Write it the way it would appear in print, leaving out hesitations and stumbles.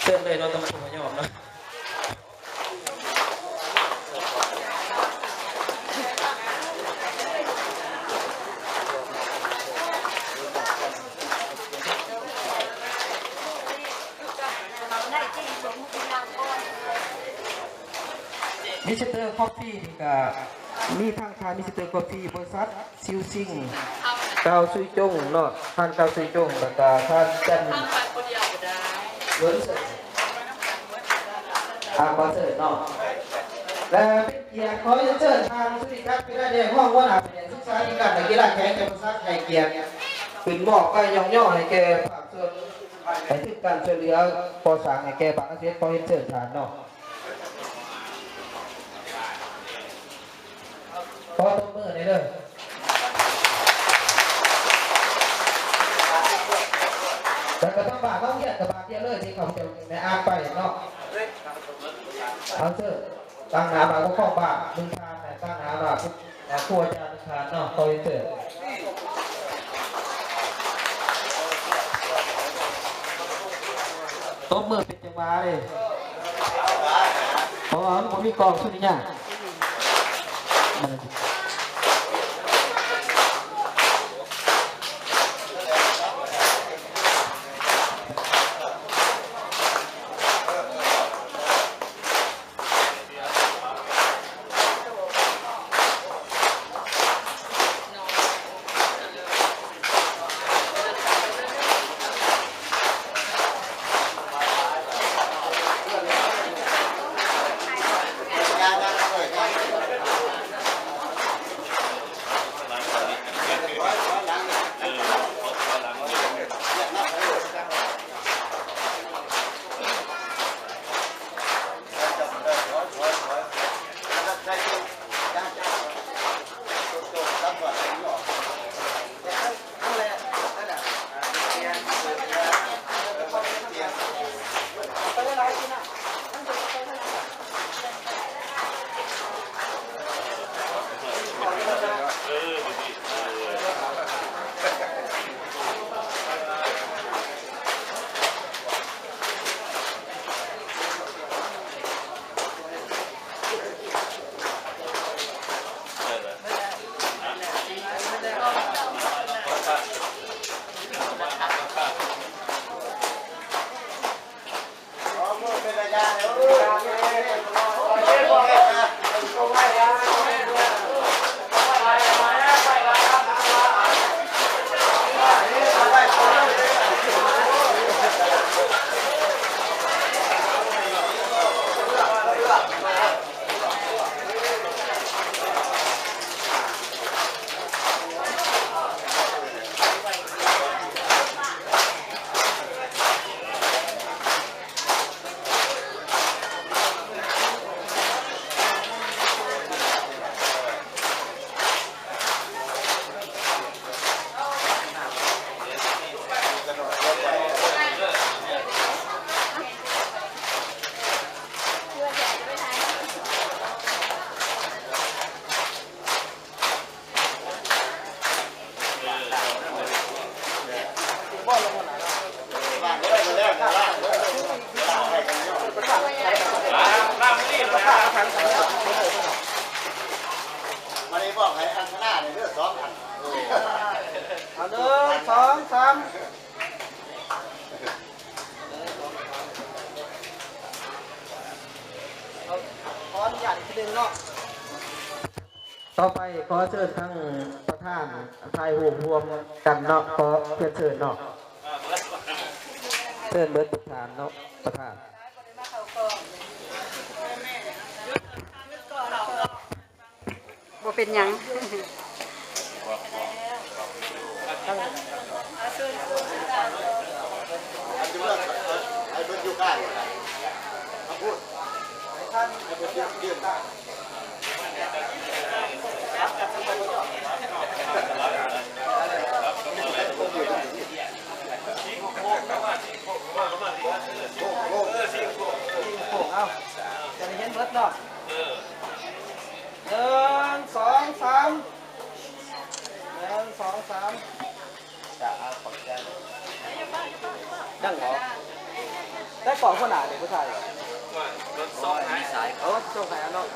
เชิญเลยเราต้องขอยอมนะมิสเตอร์คอฟฟี่นี่ก็มีทางทางมิสเตอร์คอฟฟี่บริษัทซิลซิงกาวซุยจงเนาะทานกาวซุยจงแล้วก็ทานจันเวิร์สทางคอนเสิร์ตเนาะและเป็นเกียรติขอเชิญทางสุริคัตพิราเดชห้องว่าหนาเป็นศึกษาธิการในกีฬาแข่งในภาษาไทยเกียรติขึ้นบอกไปย่อๆให้แก่ภาคส่วนให้ถึงการช่วยเหลือก่อสร้างให้แก่บางอาชีพขอเชิญทานเนาะขอตบมือหน่อยเลยแต่ก็ต้องบาต้องเยียดกับบาเยียเลยที่เขาจะในอ่านไปเนาะเอาเถอะตั้งหนาบาก็ข้องบาหนึ่งทานแต่ตั้งหนาบาครัวจานหนึ่งทานเนาะคอยเถอะตบมือเป็นจังหวะเลยเพราะว่าผมมีกองชุดนี้เนี่ยมาได้บอกให้อันข้างหน้าเนี่ยเลือก2 อันเอา1 2 3ขออนุญาตอีกทีนึงเนาะต่อไปขอเชิญทั้งประธานไทยรวมกันเนาะขอเชิญเนาะเชิญเบิร์ดประธานเนาะประธานบ่เป็นหยังอันที่เลือกไอ้เบิร์ดอยู่ใกล้มาพูดไอ้ท่านไอ้เบิร์ดยืนได้เอาจะได้เห็นเบิร์ดเนาะ1 2 3 1 2 3จะเอาของแจ้งดังเหรอ ได้กล่องขนาดเด็กผู้ชาย รถซ้อนท้ายสาย เออส่งไหนอ่ะเนาะ